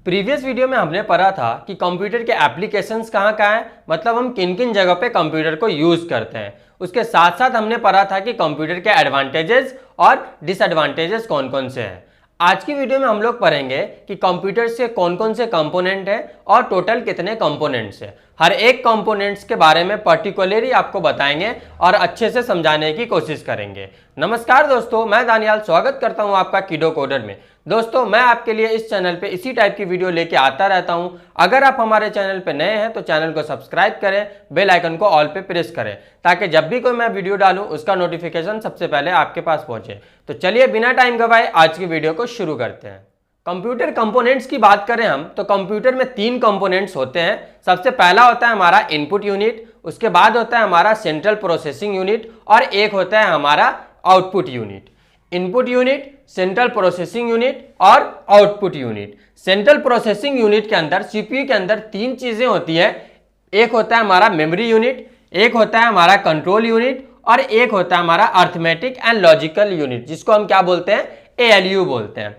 Previous video में हमने पढ़ा था कि कंप्यूटर के एप्लीकेशंस कहाँ कहाँ हैं, मतलब हम किन किन जगह पे कंप्यूटर को यूज़ करते हैं। उसके साथ साथ हमने पढ़ा था कि कंप्यूटर के एडवांटेजेस और डिसएडवांटेजेस कौन कौन से हैं। आज की वीडियो में हम लोग पढ़ेंगे कि कंप्यूटर से कौन कौन से कंपोनेंट हैं और टोटल कितने कंपोनेंट्स हैं। हर एक कंपोनेंट्स के बारे में पर्टिकुलरली आपको बताएंगे और अच्छे से समझाने की कोशिश करेंगे। नमस्कार दोस्तों, मैं दानियाल स्वागत करता हूं आपका कीडो कोडर में। दोस्तों, मैं आपके लिए इस चैनल पे इसी टाइप की वीडियो लेके आता रहता हूं। अगर आप हमारे चैनल पे नए हैं तो चैनल को सब्सक्राइब करें, बेल आइकन को ऑल पे प्रेस करें ताकि जब भी कोई मैं वीडियो डालूं उसका नोटिफिकेशन सबसे पहले आपके पास पहुंचे। तो चलिए बिना टाइम गवाए आज की वीडियो को शुरू करते हैं। कंप्यूटर कंपोनेंट्स की बात करें हम तो कंप्यूटर में 3 कंपोनेंट्स होते हैं। सबसे पहला होता है हमारा इनपुट यूनिट, उसके बाद होता है हमारा सेंट्रल प्रोसेसिंग यूनिट और एक होता है हमारा output unit. Input unit, central processing unit और output unit. Central processing unit के अंदर सीपीयू के अंदर 3 चीजें होती है। एक होता है हमारा मेमोरी यूनिट, एक होता है हमारा कंट्रोल यूनिट और एक होता है हमारा अर्थमेटिक एंड लॉजिकल यूनिट, जिसको हम क्या बोलते हैं, एएलयू बोलते हैं।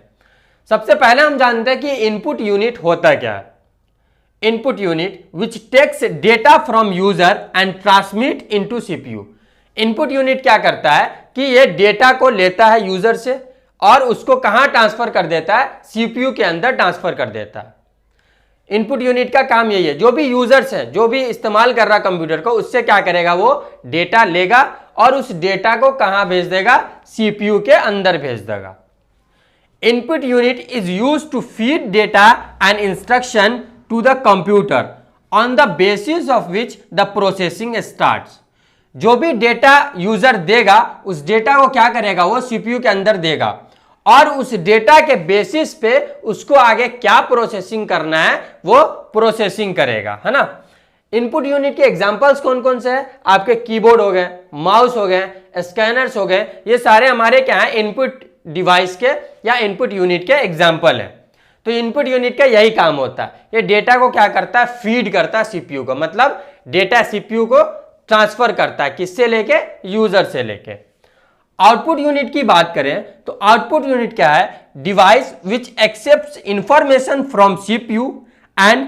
सबसे पहले हम जानते हैं कि इनपुट यूनिट होता क्या है। Input unit which takes data from user and transmit into CPU. Input unit क्या करता है कि ये डेटा को लेता है यूजर से और उसको कहां ट्रांसफर कर देता है, सीपीयू के अंदर ट्रांसफर कर देता है। इनपुट यूनिट का काम यही है, जो भी यूजर्स हैं, जो भी इस्तेमाल कर रहा कंप्यूटर को, उससे क्या करेगा, वो डेटा लेगा और उस डेटा को कहां भेज देगा, सीपीयू के अंदर भेज देगा। Input unit is used to feed data and instruction to the computer on the basis of which the processing starts. जो भी डेटा यूजर देगा उस डेटा को क्या करेगा, वो सीपीयू के अंदर देगा और उस डेटा के बेसिस पे उसको आगे क्या प्रोसेसिंग करना है वो प्रोसेसिंग करेगा, है ना। इनपुट यूनिट के एग्जांपल्स कौन कौन से हैं, आपके कीबोर्ड हो गए, माउस हो गए, स्कैनर्स हो गए, ये सारे हमारे क्या है, इनपुट डिवाइस के या इनपुट यूनिट के एग्जाम्पल है। तो इनपुट यूनिट का यही काम होता है, ये डेटा को क्या करता है, फीड करता है सीपीयू को, मतलब डेटा सीपीयू को ट्रांसफर करता है, किससे लेके, यूजर से लेके। आउटपुट यूनिट की बात करें तो आउटपुट यूनिट क्या है, device which accepts information from CPU and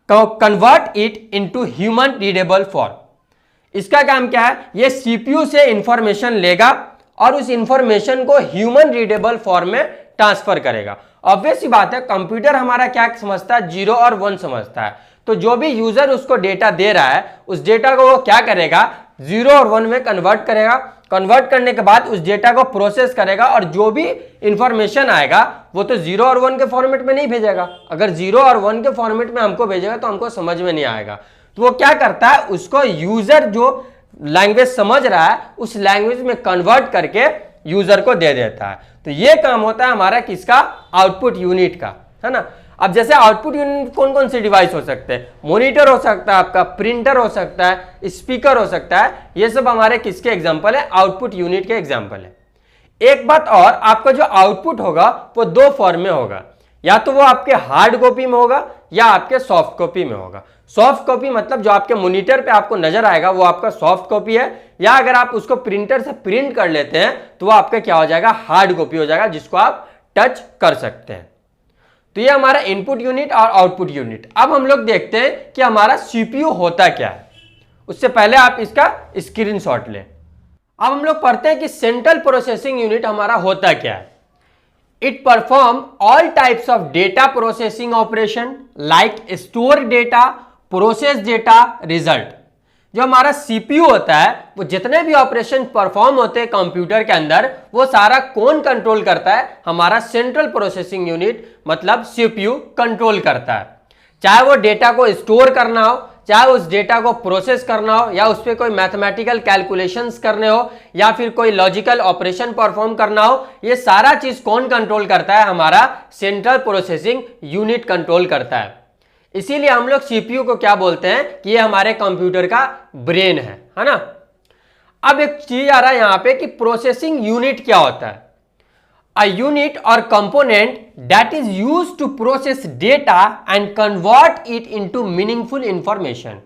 convert it into human readable form. इसका काम क्या है, ये सीपीयू से इंफॉर्मेशन लेगा और उस इंफॉर्मेशन को ह्यूमन रीडेबल फॉर्म में ट्रांसफर करेगा। ऑब्वियस सी बात है, कंप्यूटर हमारा क्या समझता है, 0 और 1 समझता है। तो जो भी यूजर उसको डेटा दे रहा है उस डेटा को वो क्या करेगा, 0 और 1 में कन्वर्ट करेगा। कन्वर्ट करने के बाद उस डेटा को प्रोसेस करेगा और जो भी इंफॉर्मेशन आएगा वो तो 0 और 1 के फॉर्मेट में नहीं भेजेगा। अगर 0 और 1 के फॉर्मेट में हमको भेजेगा तो हमको समझ में नहीं आएगा। तो वो क्या करता है, उसको यूजर जो लैंग्वेज समझ रहा है उस लैंग्वेज में कन्वर्ट करके यूजर को दे देता है। तो ये काम होता है हमारा किसका, आउटपुट यूनिट का, है ना। अब जैसे आउटपुट यूनिट कौन कौन से डिवाइस हो सकते हैं, मॉनिटर हो सकता है, आपका प्रिंटर हो सकता है, स्पीकर हो सकता है, ये सब हमारे किसके एग्जांपल है, आउटपुट यूनिट के एग्जांपल है। एक बात और, आपका जो आउटपुट होगा वो 2 फॉर्म में होगा, या तो वो आपके हार्ड कॉपी में होगा या आपके सॉफ्ट कॉपी में होगा। सॉफ्ट कॉपी मतलब जो आपके मॉनिटर पे आपको नजर आएगा वो आपका सॉफ्ट कॉपी है, या अगर आप उसको प्रिंटर से प्रिंट कर लेते हैं तो वो आपका क्या हो जाएगा, हार्ड कॉपी हो जाएगा, जिसको आप टच कर सकते हैं। तो ये हमारा इनपुट यूनिट और आउटपुट यूनिट। अब हम लोग देखते हैं कि हमारा सीपीयू होता क्या है। उससे पहले आप इसका स्क्रीनशॉट लें। अब हम लोग पढ़ते हैं कि सेंट्रल प्रोसेसिंग यूनिट हमारा होता क्या है। It perform all types of data processing operation like store data, process data, result। जो हमारा सीपीयू होता है वो जितने भी ऑपरेशन परफॉर्म होते हैं कंप्यूटर के अंदर वो सारा कौन कंट्रोल करता है, हमारा सेंट्रल प्रोसेसिंग यूनिट मतलब सीपीयू कंट्रोल करता है। चाहे वो डेटा को स्टोर करना हो, चाहे उस डेटा को प्रोसेस करना हो, या उस पर कोई मैथमेटिकल कैलकुलेशंस करने हो, या फिर कोई लॉजिकल ऑपरेशन परफॉर्म करना हो, ये सारा चीज कौन कंट्रोल करता है, हमारा सेंट्रल प्रोसेसिंग यूनिट कंट्रोल करता है। इसीलिए हम लोग सीपीयू को क्या बोलते हैं कि ये हमारे कंप्यूटर का ब्रेन है ना। अब एक चीज आ रहा है यहां पे कि प्रोसेसिंग यूनिट क्या होता है। A unit or component that is used to process data and convert it into meaningful information।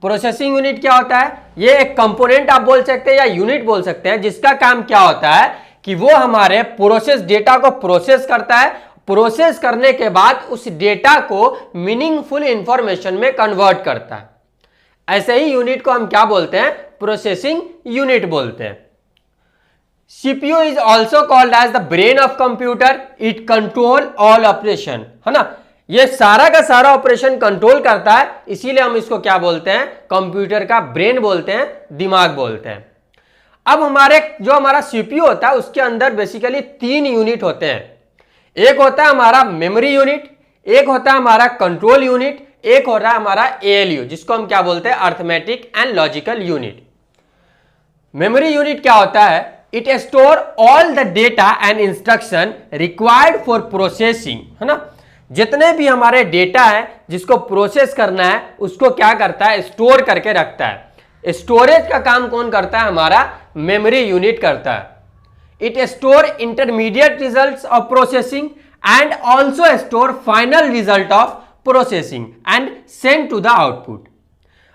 Processing unit क्या होता है, ये एक कंपोनेंट आप बोल सकते हैं या यूनिट बोल सकते हैं, जिसका काम क्या होता है कि वो हमारे प्रोसेस डेटा को प्रोसेस करता है, प्रोसेस करने के बाद उस डेटा को मीनिंगफुल इंफॉर्मेशन में कन्वर्ट करता है। ऐसे ही यूनिट को हम क्या बोलते हैं? प्रोसेसिंग यूनिट बोलते हैं। CPU is also called as the brain of computer. It control all operation, है ना? ये सारा का सारा ऑपरेशन कंट्रोल करता है, इसीलिए हम इसको क्या बोलते हैं? कंप्यूटर का ब्रेन बोलते हैं, दिमाग बोलते हैं। अब हमारा CPU होता है उसके अंदर बेसिकली 3 यूनिट होते हैं। एक होता है हमारा मेमोरी यूनिट, एक होता है हमारा कंट्रोल यूनिट, एक हो रहा है हमारा ALU, जिसको हम क्या बोलते हैं? Arithmetic and logical unit. Memory unit क्या होता है? It store all the data and instruction required for processing, है ना? जितने भी हमारे डेटा है जिसको प्रोसेस करना है उसको क्या करता है? स्टोर करके रखता है। स्टोरेज का काम कौन करता है? हमारा मेमोरी यूनिट करता है। It store intermediate results of processing and also store final result of processing and send to the output.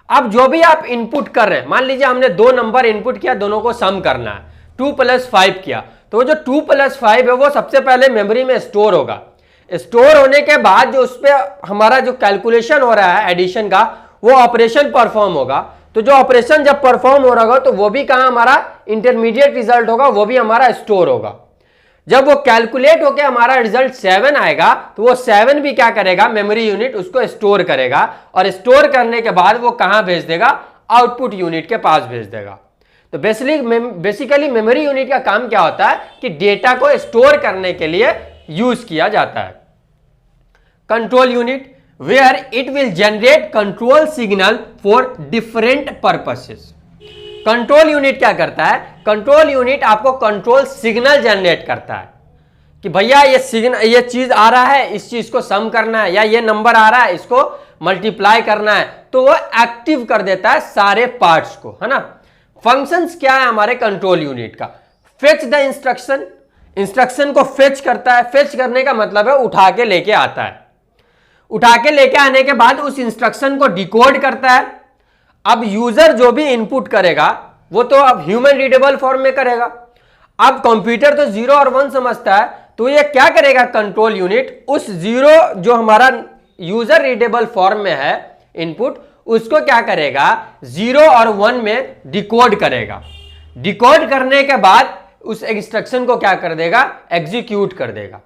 अब जो भी आप इनपुट कर रहे हैं, मान लीजिए हमने 2 नंबर इनपुट किया, दोनों को सम करना है, 2 + 5 किया, तो वो जो 2 + 5 है वो सबसे पहले मेमोरी में स्टोर होगा। स्टोर होने के बाद जो उस पर हमारा जो कैलकुलेशन हो रहा है एडिशन का, वो ऑपरेशन परफॉर्म होगा। तो जो ऑपरेशन जब परफॉर्म हो रहा होगा तो वो भी कहाँ हमारा इंटरमीडिएट रिजल्ट होगा, वो भी हमारा स्टोर होगा। जब वो कैलकुलेट होकर हमारा रिजल्ट 7 आएगा तो वो 7 भी क्या करेगा? मेमोरी यूनिट उसको स्टोर करेगा, और स्टोर करने के बाद वो कहां भेज देगा? आउटपुट यूनिट के पास भेज देगा। तो बेसिकली मेमोरी यूनिट का काम क्या होता है कि डेटा को स्टोर करने के लिए यूज किया जाता है। Control unit, where it will generate control signal for different purposes. Control unit क्या करता है? कंट्रोल यूनिट आपको कंट्रोल सिग्नल जनरेट करता है कि भैया ये चीज आ रहा है, इस चीज को सम करना है, या ये नंबर आ रहा है इसको मल्टीप्लाई करना है, तो वो एक्टिव कर देता है सारे पार्ट्स को, है ना? फंक्शंस क्या है हमारे कंट्रोल यूनिट का? फेच द इंस्ट्रक्शन, इंस्ट्रक्शन को फेच करता है। फेच करने का मतलब है उठा के लेके आता है। उठा के लेके आने के बाद उस इंस्ट्रक्शन को डिकोड करता है। अब यूजर जो भी इनपुट करेगा वो तो अब ह्यूमन रीडेबल फॉर्म में करेगा। अब कंप्यूटर तो 0 और 1 समझता है, तो ये क्या करेगा? कंट्रोल यूनिट उस 0 जो हमारा यूजर रीडेबल फॉर्म में है इनपुट, उसको क्या करेगा? 0 और 1 में डिकोड करेगा। डिकोड करने के बाद उस इंस्ट्रक्शन को क्या कर देगा? एग्जीक्यूट कर देगा।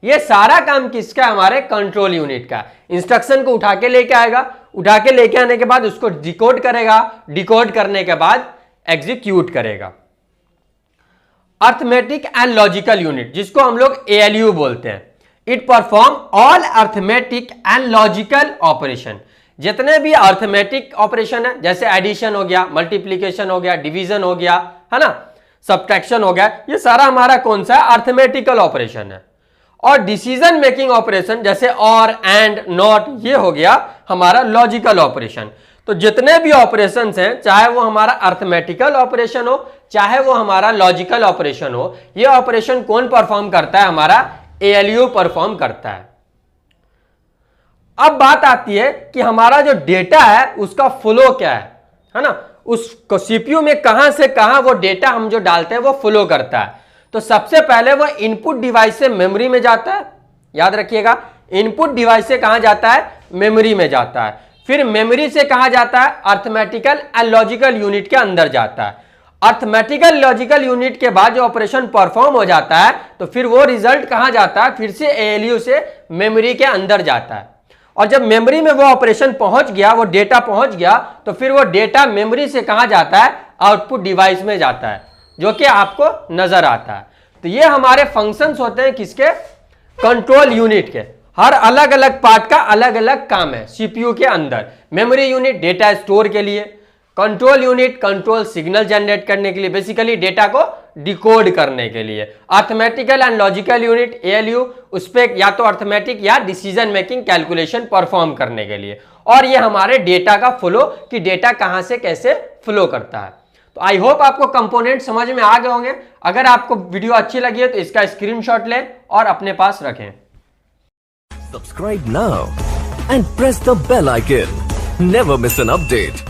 ये सारा काम किसका? हमारे कंट्रोल यूनिट का। इंस्ट्रक्शन को उठा के लेके आएगा, उठा के लेके आने के बाद उसको डिकोड करेगा, डिकोड करने के बाद एग्जीक्यूट करेगा। अर्थमेटिक एंड लॉजिकल यूनिट, जिसको हम लोग ALU बोलते हैं, it perform all arithmetic and logical operation. जितने भी अर्थमेटिक ऑपरेशन है, जैसे एडिशन हो गया, मल्टीप्लीकेशन हो गया, डिवीजन हो गया, है ना, सब्ट्रैक्शन हो गया, ये सारा हमारा कौन सा है? अर्थमेटिकल ऑपरेशन है। और डिसीजन मेकिंग ऑपरेशन जैसे और, एंड, नॉट, ये हो गया हमारा लॉजिकल ऑपरेशन। तो जितने भी ऑपरेशंस हैं, चाहे वो हमारा अर्थमेटिकल ऑपरेशन हो, चाहे वो हमारा लॉजिकल ऑपरेशन हो, ये ऑपरेशन कौन परफॉर्म करता है? हमारा ALU परफॉर्म करता है। अब बात आती है कि हमारा जो डेटा है उसका फ्लो क्या है ना? उस CPU में कहां से कहां वो डेटा हम जो डालते हैं वो फ्लो करता है। तो सबसे पहले वो इनपुट डिवाइस से मेमोरी में जाता है। याद रखिएगा, इनपुट डिवाइस से कहां जाता है? मेमोरी में जाता है। फिर मेमोरी से कहां जाता है? अर्थमेटिकल एंड लॉजिकल यूनिट के अंदर जाता है। अर्थमेटिकल लॉजिकल यूनिट के बाद जो ऑपरेशन परफॉर्म हो जाता है तो फिर वो रिजल्ट कहां जाता है? फिर से ALU से मेमोरी के अंदर जाता है। और जब मेमोरी में वो ऑपरेशन पहुंच गया, वो डेटा पहुंच गया, तो फिर वो डेटा मेमोरी से कहां जाता है? आउटपुट डिवाइस में जाता है, जो कि आपको नजर आता है। तो ये हमारे फंक्शंस होते हैं किसके? कंट्रोल यूनिट के। हर अलग अलग पार्ट का अलग अलग काम है CPU के अंदर। मेमोरी यूनिट डेटा स्टोर के लिए, control unit control signal generate करने के लिए, बेसिकली डेटा को डिकोड करने के लिए। Arithmetical and logical unit ALU उस पर या तो अर्थमेटिक या डिसीजन मेकिंग कैलकुलेशन परफॉर्म करने के लिए। और ये हमारे डेटा का फ्लो, कि डेटा कहां से कैसे फ्लो करता है। तो आई होप आपको कंपोनेंट समझ में आ गए होंगे। अगर आपको वीडियो अच्छी लगी है तो इसका स्क्रीनशॉट लें और अपने पास रखें। Subscribe now and press the bell icon. Never miss an update.